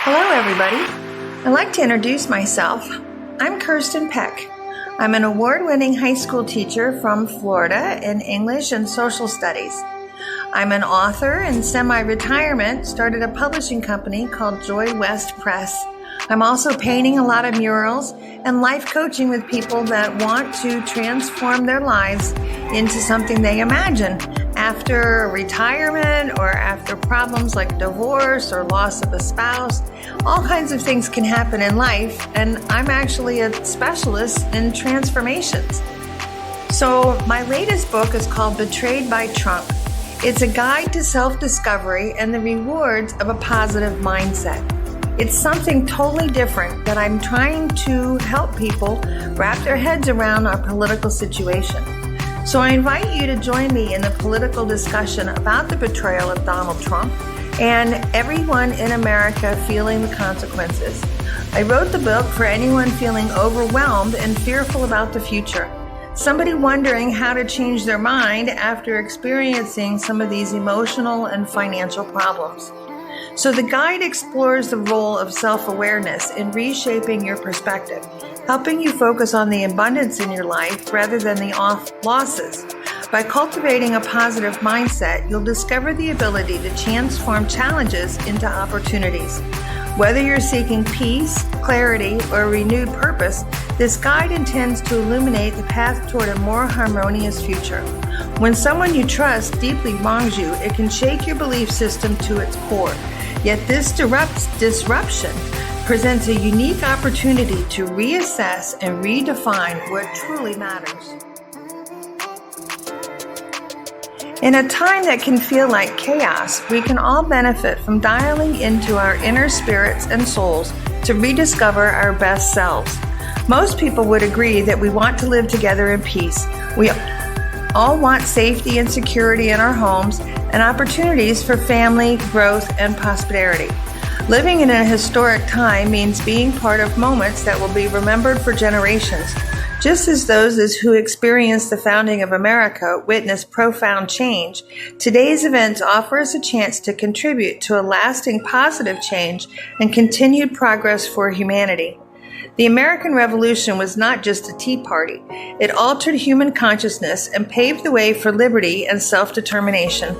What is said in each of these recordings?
Hello, everybody. I'd like to introduce myself. I'm Kirsten Peck. I'm an award-winning high school teacher from Florida in English and social studies. I'm an author and semi-retirement, started a publishing company called Joy West Press. I'm also painting a lot of murals and life coaching with people that want to transform their lives into something they imagine after retirement or after problems like divorce or loss of a spouse. All kinds of things can happen in life, and I'm actually a specialist in transformations. So my latest book is called Betrayed by Trump. It's a guide to self-discovery and the rewards of a positive mindset. It's something totally different that I'm trying to help people wrap their heads around our political situation. So I invite you to join me in the political discussion about the betrayal of Donald Trump and everyone in America feeling the consequences. I wrote the book for anyone feeling overwhelmed and fearful about the future. Somebody wondering how to change their mind after experiencing some of these emotional and financial problems. So the guide explores the role of self-awareness in reshaping your perspective, helping you focus on the abundance in your life rather than the losses. By cultivating a positive mindset, you'll discover the ability to transform challenges into opportunities. Whether you're seeking peace, clarity, or a renewed purpose, this guide intends to illuminate the path toward a more harmonious future. When someone you trust deeply wrongs you, it can shake your belief system to its core. Yet this disruption presents a unique opportunity to reassess and redefine what truly matters. In a time that can feel like chaos, we can all benefit from dialing into our inner spirits and souls to rediscover our best selves. Most people would agree that we want to live together in peace. We all want safety and security in our homes and opportunities for family, growth, and prosperity. Living in a historic time means being part of moments that will be remembered for generations. Just as those who experienced the founding of America witnessed profound change, today's events offer us a chance to contribute to a lasting positive change and continued progress for humanity. The American Revolution was not just a tea party. It altered human consciousness and paved the way for liberty and self-determination.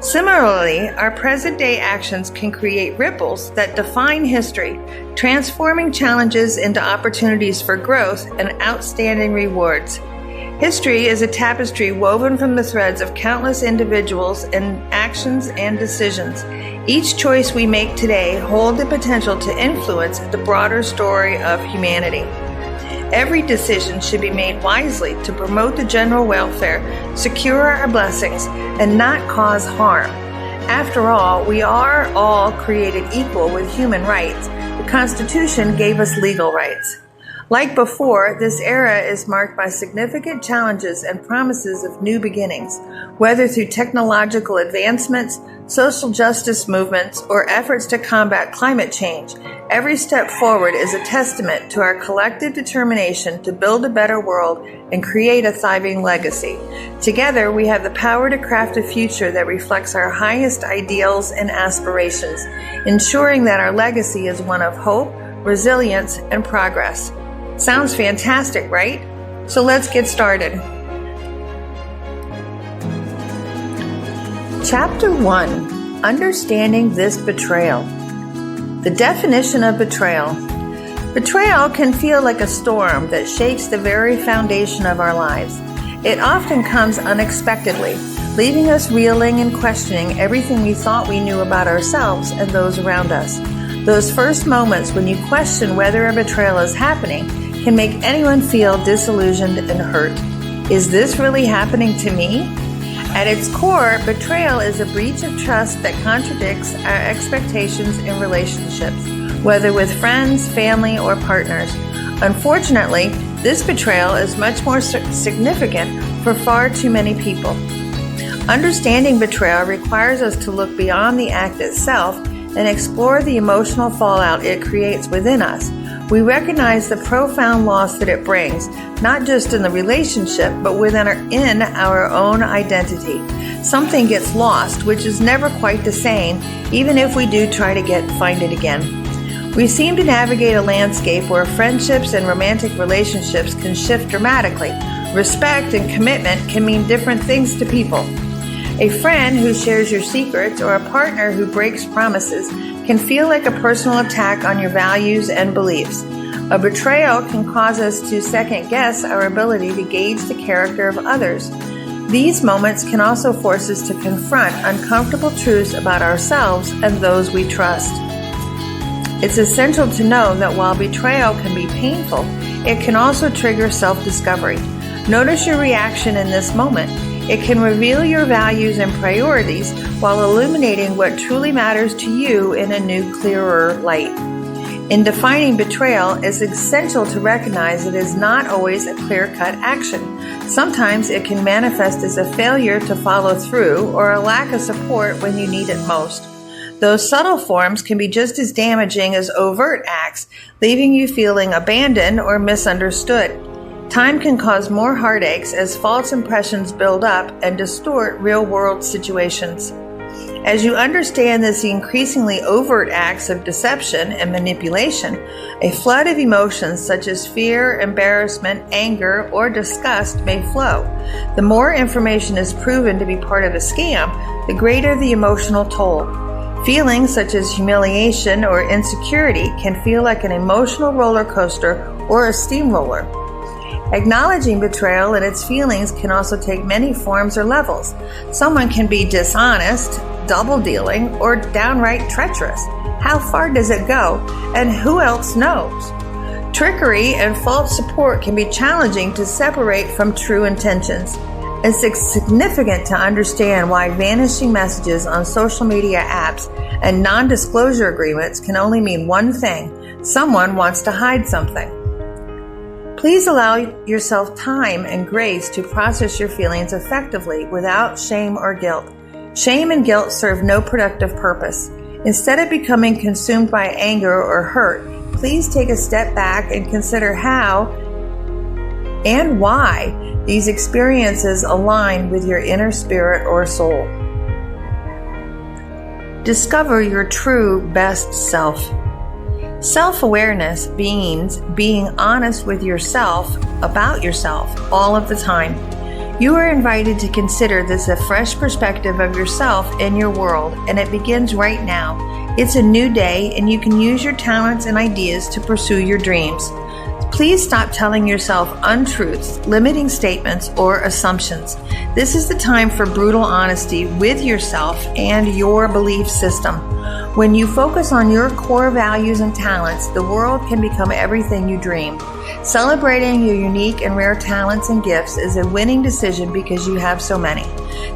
Similarly, our present-day actions can create ripples that define history, transforming challenges into opportunities for growth and outstanding rewards. History is a tapestry woven from the threads of countless individuals and actions and decisions. Each choice we make today holds the potential to influence the broader story of humanity. Every decision should be made wisely to promote the general welfare, secure our blessings, and not cause harm. After all, we are all created equal with human rights. The Constitution gave us legal rights. Like before, this era is marked by significant challenges and promises of new beginnings, whether through technological advancements, social justice movements, or efforts to combat climate change. Every step forward is a testament to our collective determination to build a better world and create a thriving legacy. Together, we have the power to craft a future that reflects our highest ideals and aspirations, ensuring that our legacy is one of hope, resilience, and progress. Sounds fantastic, right? So let's get started. Chapter 1. Understanding this betrayal. The definition of betrayal. Betrayal can feel like a storm that shakes the very foundation of our lives. It often comes unexpectedly, leaving us reeling and questioning everything we thought we knew about ourselves and those around us. Those first moments when you question whether a betrayal is happening can make anyone feel disillusioned and hurt. Is this really happening to me? At its core, betrayal is a breach of trust that contradicts our expectations in relationships, whether with friends, family, or partners. Unfortunately, this betrayal is much more significant for far too many people. Understanding betrayal requires us to look beyond the act itself and explore the emotional fallout it creates within us. We recognize the profound loss that it brings, not just in the relationship, but within our own identity. Something gets lost, which is never quite the same, even if we do try to find it again. We seem to navigate a landscape where friendships and romantic relationships can shift dramatically. Respect and commitment can mean different things to people. A friend who shares your secrets or a partner who breaks promises can feel like a personal attack on your values and beliefs. A betrayal can cause us to second-guess our ability to gauge the character of others. These moments can also force us to confront uncomfortable truths about ourselves and those we trust. It's essential to know that while betrayal can be painful, it can also trigger self-discovery. Notice your reaction in this moment. It can reveal your values and priorities while illuminating what truly matters to you in a new, clearer light. In defining betrayal, it's essential to recognize it is not always a clear-cut action. Sometimes it can manifest as a failure to follow through or a lack of support when you need it most. Those subtle forms can be just as damaging as overt acts, leaving you feeling abandoned or misunderstood. Time can cause more heartaches as false impressions build up and distort real-world situations. As you understand these increasingly overt acts of deception and manipulation, a flood of emotions such as fear, embarrassment, anger, or disgust may flow. The more information is proven to be part of a scam, the greater the emotional toll. Feelings such as humiliation or insecurity can feel like an emotional roller coaster or a steamroller. Acknowledging betrayal and its feelings can also take many forms or levels. Someone can be dishonest, double-dealing, or downright treacherous. How far does it go, and who else knows? Trickery and false support can be challenging to separate from true intentions. It's significant to understand why vanishing messages on social media apps and non-disclosure agreements can only mean one thing: someone wants to hide something. Please allow yourself time and grace to process your feelings effectively without shame or guilt. Shame and guilt serve no productive purpose. Instead of becoming consumed by anger or hurt, please take a step back and consider how and why these experiences align with your inner spirit or soul. Discover your true best self. Self-awareness means being honest with yourself about yourself all of the time. You are invited to consider this a fresh perspective of yourself and your world, and it begins right now. It's a new day, and you can use your talents and ideas to pursue your dreams. Please stop telling yourself untruths, limiting statements, or assumptions. This is the time for brutal honesty with yourself and your belief system. When you focus on your core values and talents, the world can become everything you dream. Celebrating your unique and rare talents and gifts is a winning decision because you have so many.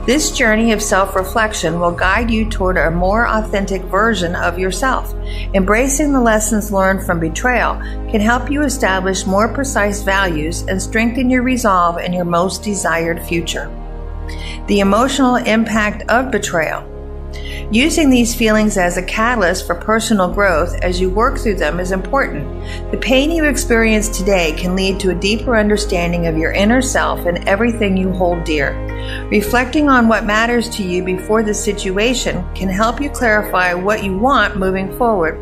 This journey of self-reflection will guide you toward a more authentic version of yourself. Embracing the lessons learned from betrayal can help you establish more precise values and strengthen your resolve in your most desired future. The emotional impact of betrayal. Using these feelings as a catalyst for personal growth as you work through them is important. The pain you experience today can lead to a deeper understanding of your inner self and everything you hold dear. Reflecting on what matters to you before the situation can help you clarify what you want moving forward.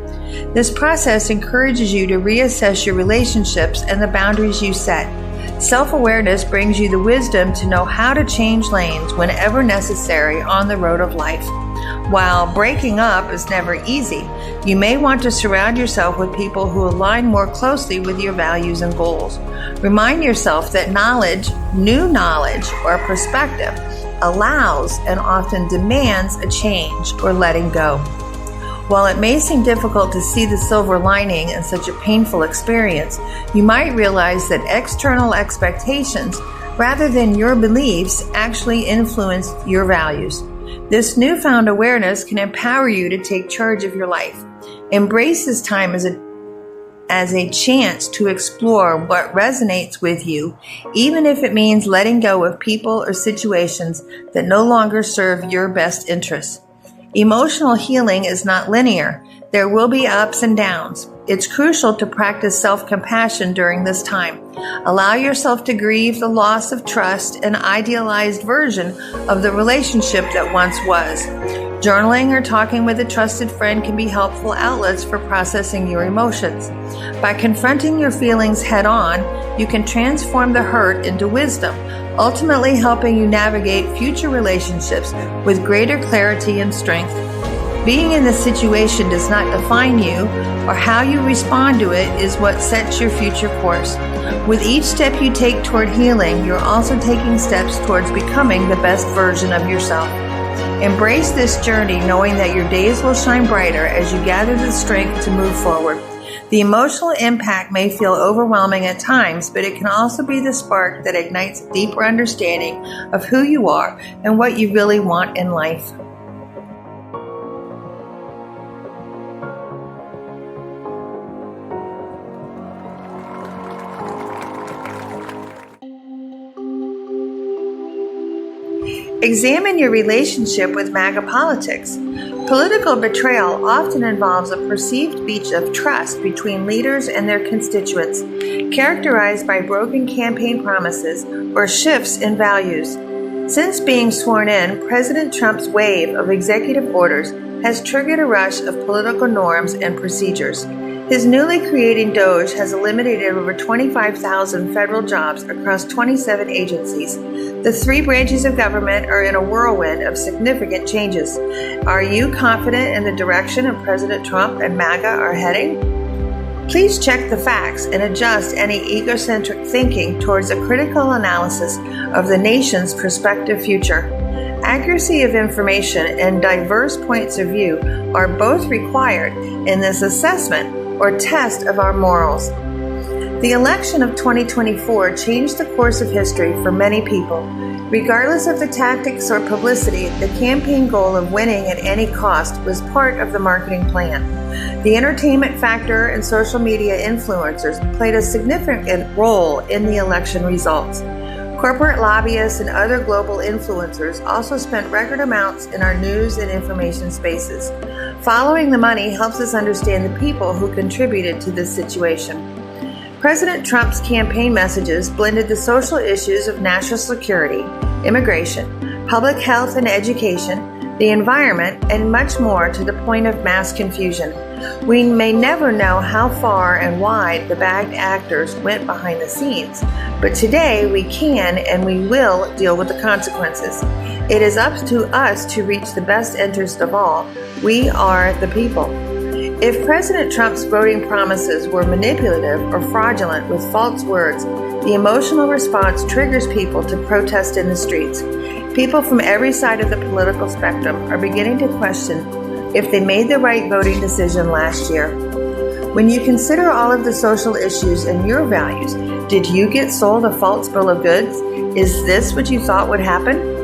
This process encourages you to reassess your relationships and the boundaries you set. Self-awareness brings you the wisdom to know how to change lanes whenever necessary on the road of life. While breaking up is never easy, you may want to surround yourself with people who align more closely with your values and goals. Remind yourself that knowledge, new knowledge, or perspective allows and often demands a change or letting go. While it may seem difficult to see the silver lining in such a painful experience, you might realize that external expectations, rather than your beliefs, actually influence your values. This newfound awareness can empower you to take charge of your life. Embrace this time as a chance to explore what resonates with you, even if it means letting go of people or situations that no longer serve your best interests. Emotional healing is not linear. There will be ups and downs. It's crucial to practice self-compassion during this time. Allow yourself to grieve the loss of trust and idealized version of the relationship that once was. Journaling or talking with a trusted friend can be helpful outlets for processing your emotions. By confronting your feelings head-on, you can transform the hurt into wisdom, ultimately helping you navigate future relationships with greater clarity and strength. Being in this situation does not define you, or how you respond to it is what sets your future course. With each step you take toward healing, you're also taking steps towards becoming the best version of yourself. Embrace this journey knowing that your days will shine brighter as you gather the strength to move forward. The emotional impact may feel overwhelming at times, but it can also be the spark that ignites a deeper understanding of who you are and what you really want in life. Examine your relationship with MAGA politics. Political betrayal often involves a perceived breach of trust between leaders and their constituents, characterized by broken campaign promises or shifts in values. Since being sworn in, President Trump's wave of executive orders has triggered a rush of political norms and procedures. His newly created DOJ has eliminated over 25,000 federal jobs across 27 agencies. The three branches of government are in a whirlwind of significant changes. Are you confident in the direction of President Trump and MAGA are heading? Please check the facts and adjust any egocentric thinking towards a critical analysis of the nation's prospective future. Accuracy of information and diverse points of view are both required in this assessment or test of our morals. The election of 2024 changed the course of history for many people. Regardless of the tactics or publicity, the campaign goal of winning at any cost was part of the marketing plan. The entertainment factor and social media influencers played a significant role in the election results. Corporate lobbyists and other global influencers also spent record amounts in our news and information spaces. Following the money helps us understand the people who contributed to this situation. President Trump's campaign messages blended the social issues of national security, immigration, public health and education, the environment, and much more to the point of mass confusion. We may never know how far and wide the bad actors went behind the scenes, but today we can and we will deal with the consequences. It is up to us to reach the best interest of all. We are the people. If President Trump's voting promises were manipulative or fraudulent with false words, the emotional response triggers people to protest in the streets. People from every side of the political spectrum are beginning to question if they made the right voting decision last year. When you consider all of the social issues and your values, did you get sold a false bill of goods? Is this what you thought would happen?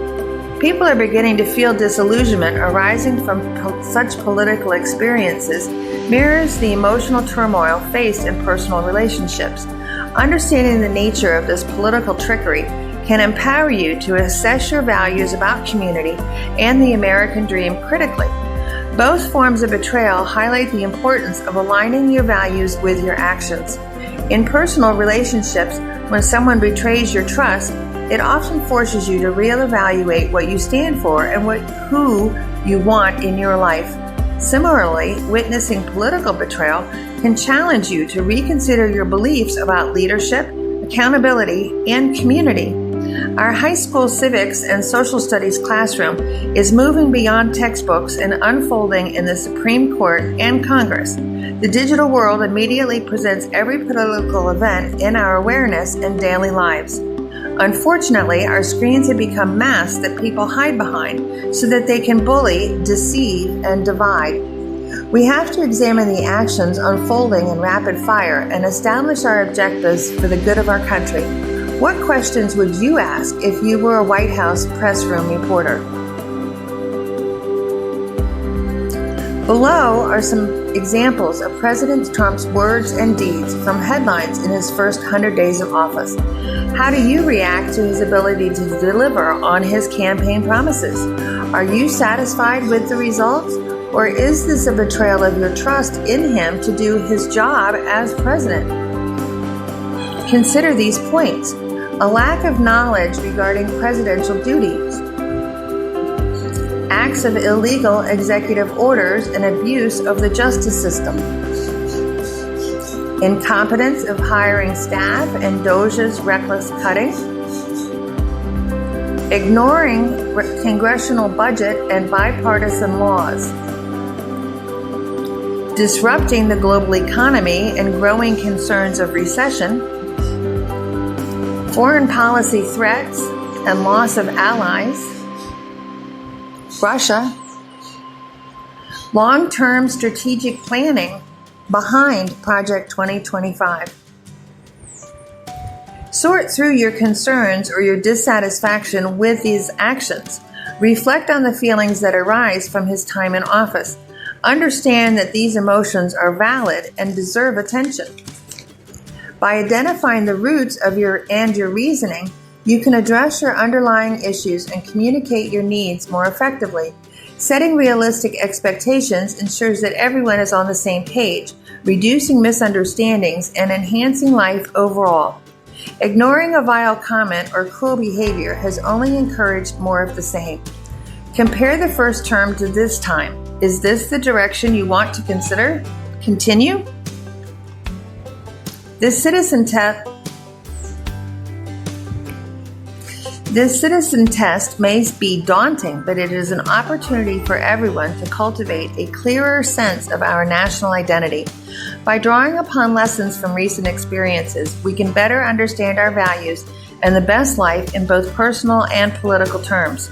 People are beginning to feel disillusionment arising from such political experiences mirrors the emotional turmoil faced in personal relationships. Understanding the nature of this political trickery can empower you to assess your values about community and the American dream critically. Both forms of betrayal highlight the importance of aligning your values with your actions. In personal relationships, when someone betrays your trust, it often forces you to reevaluate what you stand for and who you want in your life. Similarly, witnessing political betrayal can challenge you to reconsider your beliefs about leadership, accountability, and community. Our high school civics and social studies classroom is moving beyond textbooks and unfolding in the Supreme Court and Congress. The digital world immediately presents every political event in our awareness and daily lives. Unfortunately, our screens have become masks that people hide behind so that they can bully, deceive, and divide. We have to examine the actions unfolding in rapid fire and establish our objectives for the good of our country. What questions would you ask if you were a White House press room reporter? Below are some examples of President Trump's words and deeds from headlines in his first 100 days of office. How do you react to his ability to deliver on his campaign promises? Are you satisfied with the results, Or is this a betrayal of your trust in him to do his job as president? Consider these points. A lack of knowledge regarding presidential duties, acts of illegal executive orders and abuse of the justice system, incompetence of hiring staff and DOJ's reckless cutting, ignoring congressional budget and bipartisan laws, disrupting the global economy and growing concerns of recession, foreign policy threats and loss of allies, Russia, long-term strategic planning behind Project 2025. Sort through your concerns or your dissatisfaction with these actions. Reflect on the feelings that arise from his time in office. Understand that these emotions are valid and deserve attention. By identifying the roots of your reasoning, you can address your underlying issues and communicate your needs more effectively. Setting realistic expectations ensures that everyone is on the same page, reducing misunderstandings and enhancing life overall. Ignoring a vile comment or cruel behavior has only encouraged more of the same. Compare the first term to this time. Is this the direction you want to consider? Continue? This citizen test may be daunting, but it is an opportunity for everyone to cultivate a clearer sense of our national identity. By drawing upon lessons from recent experiences, we can better understand our values and the best life in both personal and political terms.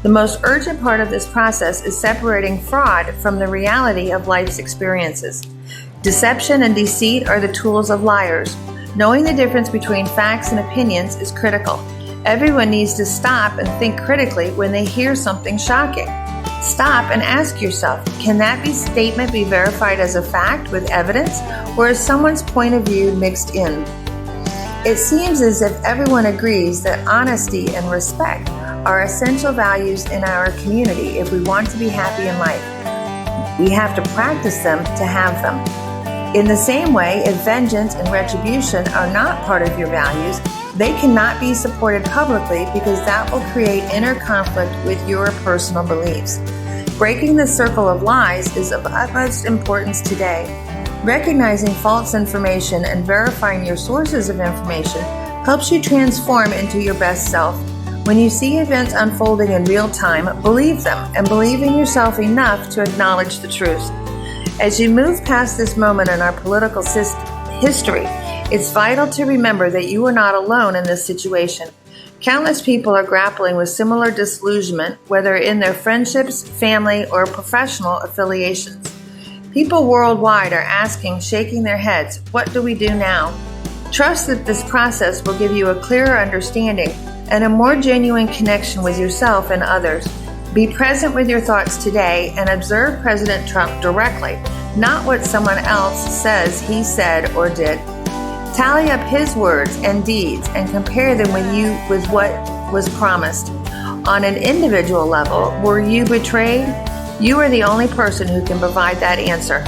The most urgent part of this process is separating fraud from the reality of life's experiences. Deception and deceit are the tools of liars. Knowing the difference between facts and opinions is critical. Everyone needs to stop and think critically when they hear something shocking. Stop and ask yourself, can that statement be verified as a fact with evidence, or is someone's point of view mixed in? It seems as if everyone agrees that honesty and respect are essential values in our community if we want to be happy in life. We have to practice them to have them. In the same way, if vengeance and retribution are not part of your values, they cannot be supported publicly because that will create inner conflict with your personal beliefs. Breaking the circle of lies is of utmost importance today. Recognizing false information and verifying your sources of information helps you transform into your best self. When you see events unfolding in real time, believe them and believe in yourself enough to acknowledge the truth. As you move past this moment in our political history, it's vital to remember that you are not alone in this situation. Countless people are grappling with similar disillusionment, whether in their friendships, family, or professional affiliations. People worldwide are asking, shaking their heads, what do we do now? Trust that this process will give you a clearer understanding and a more genuine connection with yourself and others. Be present with your thoughts today and observe President Trump directly, not what someone else says he said or did. Tally up his words and deeds and compare them with what was promised. On an individual level, were you betrayed? You are the only person who can provide that answer.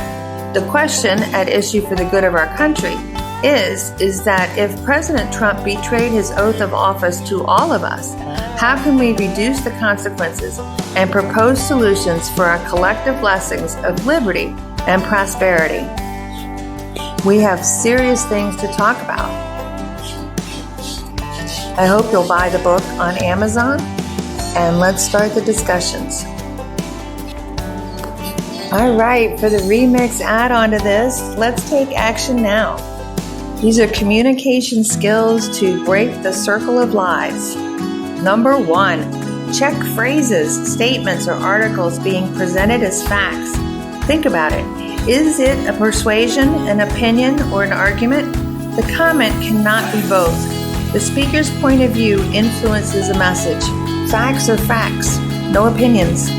The question at issue for the good of our country is that if President Trump betrayed his oath of office to all of us, how can we reduce the consequences and propose solutions for our collective blessings of liberty and prosperity? We have serious things to talk about. I hope you'll buy the book on Amazon, and let's start the discussions. All right, for the remix add-on to this, let's take action now. These are communication skills to break the circle of lies. Number 1, check phrases, statements, or articles being presented as facts. Think about it. Is it a persuasion, an opinion, or an argument? The comment cannot be both. The speaker's point of view influences a message. Facts are facts, no opinions.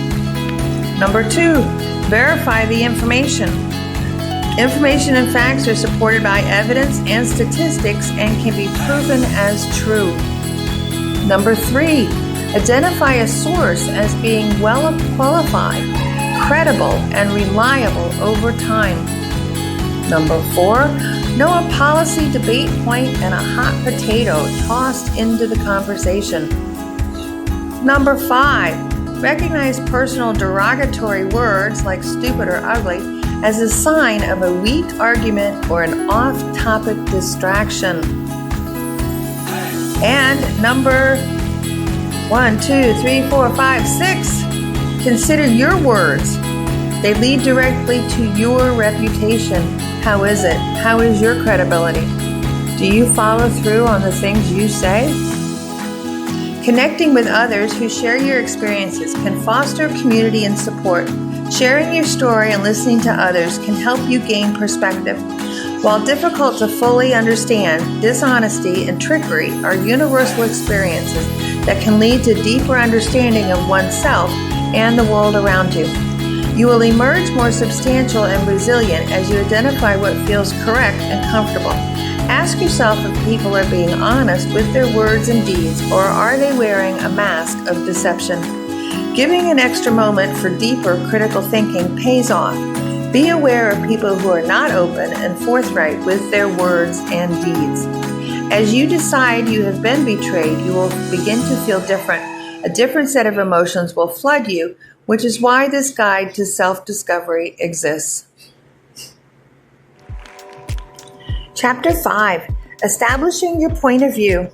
Number 2, verify the information. Information and facts are supported by evidence and statistics and can be proven as true. Number 3, identify a source as being well qualified, credible and reliable over time. Number 4, know a policy debate point and a hot potato tossed into the conversation. Number 5, recognize personal derogatory words like stupid or ugly as a sign of a weak argument or an off-topic distraction. And number 1, 2, 3, 4, 5, 6, consider your words. They lead directly to your reputation. How is it? How is your credibility? Do you follow through on the things you say? Connecting with others who share your experiences can foster community and support. Sharing your story and listening to others can help you gain perspective. While difficult to fully understand, dishonesty and trickery are universal experiences that can lead to deeper understanding of oneself and the world around you. You will emerge more substantial and resilient as you identify what feels correct and comfortable. Ask yourself if people are being honest with their words and deeds, or are they wearing a mask of deception? Giving an extra moment for deeper critical thinking pays off. Be aware of people who are not open and forthright with their words and deeds. As you decide you have been betrayed, you will begin to feel different. A different set of emotions will flood you, which is why this guide to self-discovery exists. Chapter 5, Establishing Your Point of View.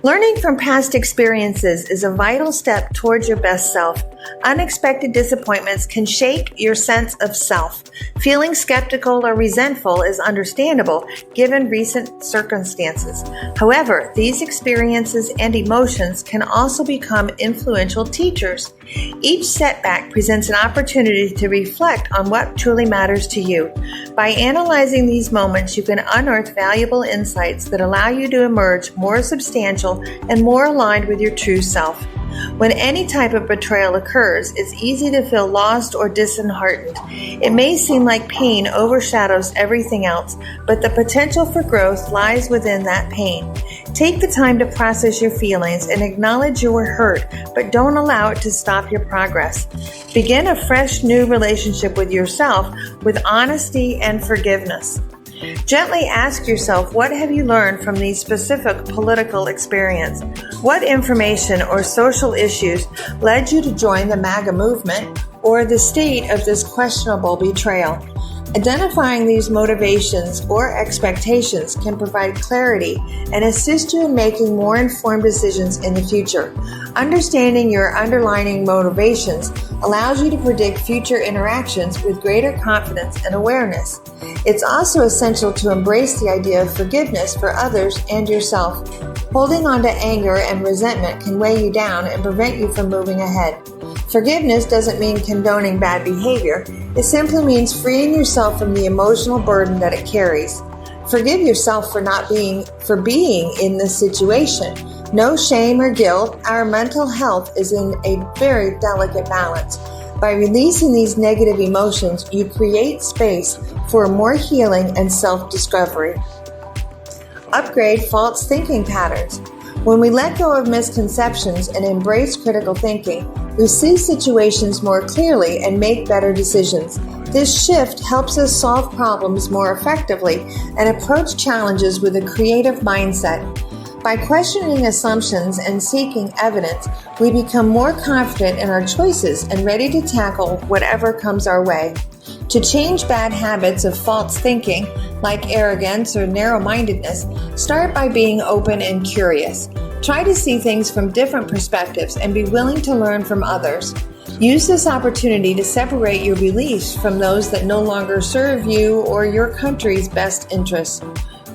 Learning from past experiences is a vital step towards your best self. Unexpected disappointments can shake your sense of self. Feeling skeptical or resentful is understandable given recent circumstances. However, these experiences and emotions can also become influential teachers. Each setback presents an opportunity to reflect on what truly matters to you. By analyzing these moments, you can unearth valuable insights that allow you to emerge more substantial and more aligned with your true self. When any type of betrayal occurs, it's easy to feel lost or disheartened. It may seem like pain overshadows everything else, but the potential for growth lies within that pain. Take the time to process your feelings and acknowledge you were hurt, but don't allow it to stop your progress. Begin a fresh new relationship with yourself with honesty and forgiveness. Gently ask yourself, what have you learned from these specific political experience? What information or social issues led you to join the MAGA movement or the state of this questionable betrayal? Identifying these motivations or expectations can provide clarity and assist you in making more informed decisions in the future. Understanding your underlying motivations allows you to predict future interactions with greater confidence and awareness. It's also essential to embrace the idea of forgiveness for others and yourself. Holding on to anger and resentment can weigh you down and prevent you from moving ahead. Forgiveness doesn't mean condoning bad behavior. It simply means freeing yourself from the emotional burden that it carries. Forgive yourself for being in this situation. No shame or guilt. Our mental health is in a very delicate balance. By releasing these negative emotions, you create space for more healing and self-discovery. Upgrade false thinking patterns. When we let go of misconceptions and embrace critical thinking, we see situations more clearly and make better decisions. This shift helps us solve problems more effectively and approach challenges with a creative mindset. By questioning assumptions and seeking evidence, we become more confident in our choices and ready to tackle whatever comes our way. To change bad habits of false thinking, like arrogance or narrow-mindedness, start by being open and curious. Try to see things from different perspectives and be willing to learn from others. Use this opportunity to separate your beliefs from those that no longer serve you or your country's best interests.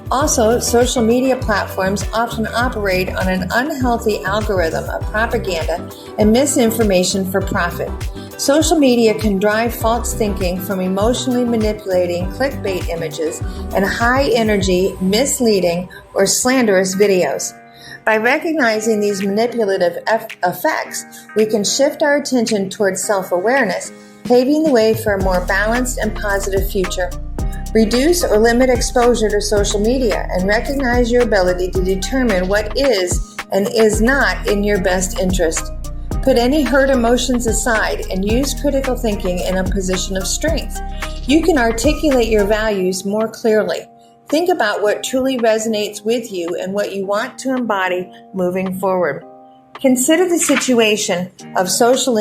Also, social media platforms often operate on an unhealthy algorithm of propaganda and misinformation for profit. Social media can drive false thinking from emotionally manipulating clickbait images and high-energy, misleading, or slanderous videos. By recognizing these manipulative effects, we can shift our attention towards self-awareness, paving the way for a more balanced and positive future. Reduce or limit exposure to social media and recognize your ability to determine what is and is not in your best interest. Put any hurt emotions aside and use critical thinking in a position of strength. You can articulate your values more clearly. Think about what truly resonates with you and what you want to embody moving forward. Consider the situation of social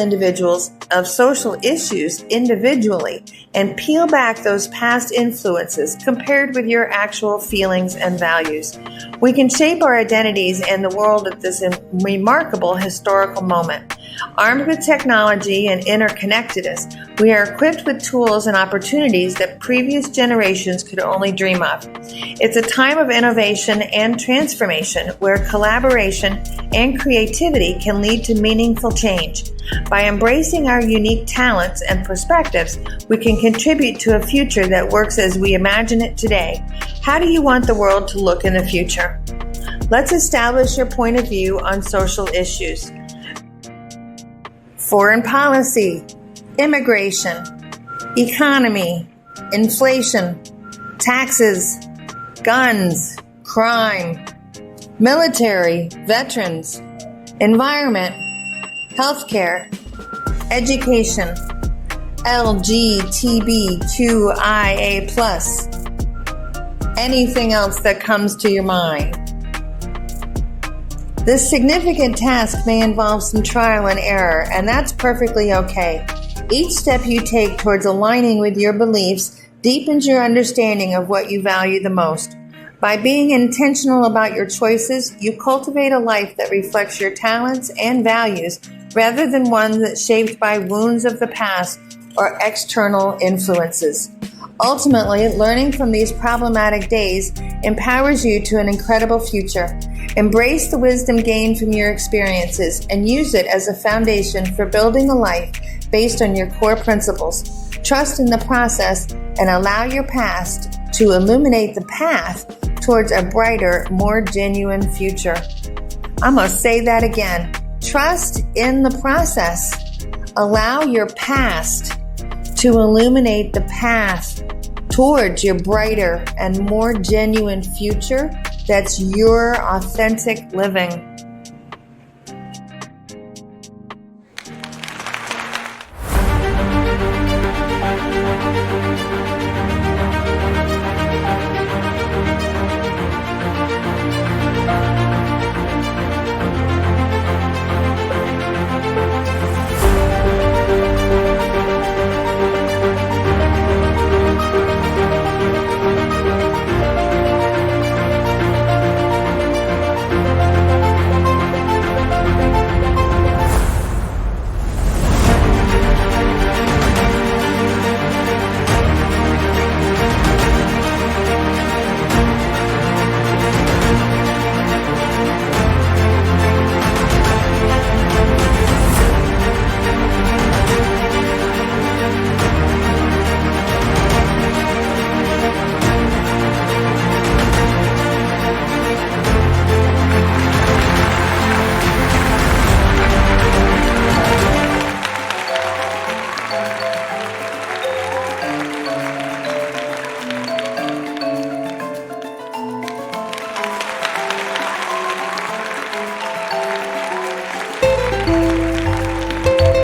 issues individually and peel back those past influences compared with your actual feelings and values. We can shape our identities and the world at this remarkable historical moment. Armed with technology and interconnectedness, we are equipped with tools and opportunities that previous generations could only dream of. It's a time of innovation and transformation where collaboration and creativity can lead to meaningful change. By embracing our unique talents and perspectives, we can contribute to a future that works as we imagine it today. How do you want the world to look in the future? Let's establish your point of view on social issues. Foreign policy, immigration, economy, inflation, taxes, guns, crime, military, veterans, environment, healthcare, education, LGBTQIA+, anything else that comes to your mind. This significant task may involve some trial and error, and that's perfectly okay. Each step you take towards aligning with your beliefs deepens your understanding of what you value the most. By being intentional about your choices, you cultivate a life that reflects your talents and values rather than one that's shaped by wounds of the past or external influences. Ultimately, learning from these problematic days empowers you to an incredible future. Embrace the wisdom gained from your experiences and use it as a foundation for building a life based on your core principles. Trust in the process and allow your past to illuminate the path towards a brighter, more genuine future. I'm going to say that again. Trust in the process. Allow your past to illuminate the path towards your brighter and more genuine future that's your authentic living.